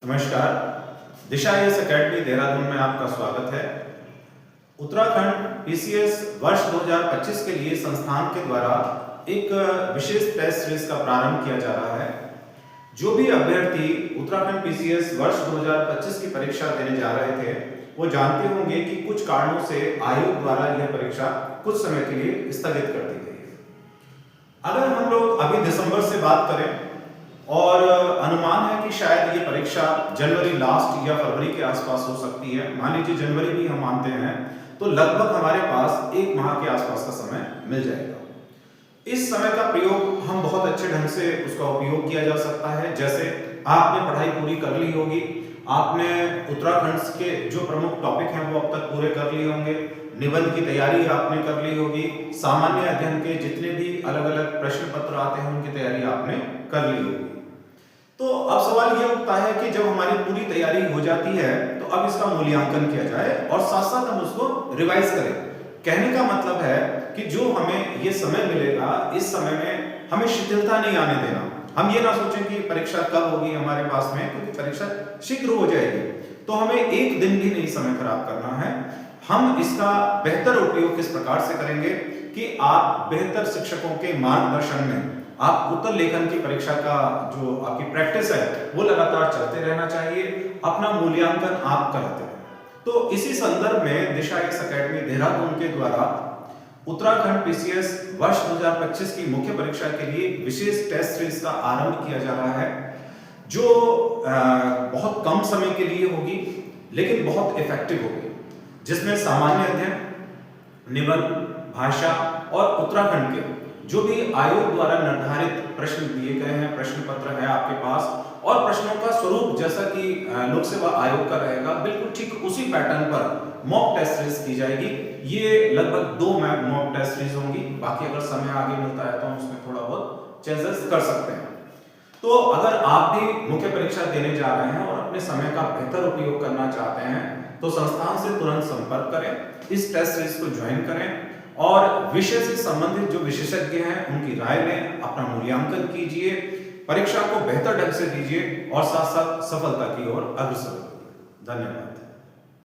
नमस्कार। दिशा IAS academy Dehradun में आपका स्वागत है। उत्तराखंड PCS वर्ष 2025 के लिए संस्थान के द्वारा एक विशेष टेस्ट सीरीज का प्रारंभ किया जा रहा है। जो भी अभ्यर्थी उत्तराखंड PCS वर्ष 2025 की परीक्षा देने जा रहे थे वो जानते होंगे कि कुछ कारणों से आयोग द्वारा यह परीक्षा कुछ समय के लिए स्थगित कर दी गई है। अगर हम लोग अभी दिसंबर से बात करें और अनुमान है कि शायद ये परीक्षा जनवरी लास्ट या फरवरी के आसपास हो सकती है, मान लीजिए जनवरी भी हम मानते हैं, तो लगभग हमारे पास एक माह के आसपास का समय मिल जाएगा। इस समय का प्रयोग हम बहुत अच्छे ढंग से उसका उपयोग किया जा सकता है। जैसे आपने पढ़ाई पूरी कर ली होगी, आपने उत्तराखंड के जो प्रमुख टॉपिक हैं वो अब तक पूरे कर लिए होंगे, निबंध की तैयारी आपने कर ली होगी, सामान्य अध्ययन के जितने भी अलग अलग प्रश्न पत्र आते हैं उनकी तैयारी आपने कर ली होगी। तो अब सवाल ये उठता है कि जब हमारी पूरी तैयारी हो जाती है तो अब इसका मूल्यांकन किया जाए और साथ साथ हम उसको रिवाइज करें। कहने का मतलब है कि जो हमें ये समय मिलेगा, इस समय में हमें शिथिलता नहीं आने देना। हम ये ना सोचें कि परीक्षा कब होगी हमारे पास में, क्योंकि परीक्षा शीघ्र हो जाएगी, तो हमें एक दिन भी नहीं समय खराब करना है। हम इसका बेहतर उपयोग किस प्रकार से करेंगे कि आप बेहतर शिक्षकों के मार्गदर्शन में आप उत्तर लेखन की परीक्षा का जो आपकी प्रैक्टिस है वो लगातार चलते रहना चाहिए, अपना मूल्यांकन आप करते हैं। तो इसी संदर्भ में दिशा IAS एकेडमी देहरादून के द्वारा उत्तराखंड PCS वर्ष 2025 की मुख्य परीक्षा के लिए विशेष टेस्ट सीरीज का आरंभ किया जा रहा है, जो बहुत कम समय के लिए होगी लेकिन बहुत इफेक्टिव होगी, जिसमें सामान्य अध्ययन, निबंध, भाषा और उत्तराखंड के जो भी आयोग द्वारा निर्धारित प्रश्न दिए गए हैं, प्रश्न पत्र है आपके पास, और प्रश्नों का स्वरूप जैसा कि लोक सेवा आयोग का रहेगा, बिल्कुल ठीक उसी पैटर्न पर मॉक टेस्ट सीरीज की जाएगी। ये लगभग 2 मॉक टेस्ट सीरीज होंगी, बाकी अगर समय आगे मिलता है तो हम उसमें थोड़ा बहुत चेंजेस कर सकते हैं। तो अगर आप भी मुख्य परीक्षा देने जा रहे हैं और अपने समय का बेहतर उपयोग करना चाहते हैं तो संस्थान से तुरंत संपर्क करें, इस टेस्ट सीरीज को ज्वाइन करें और विषय से संबंधित जो विशेषज्ञ हैं उनकी राय लें, अपना मूल्यांकन कीजिए, परीक्षा को बेहतर ढंग से दीजिए और साथ साथ सफलता की ओर अग्रसर होइए। धन्यवाद।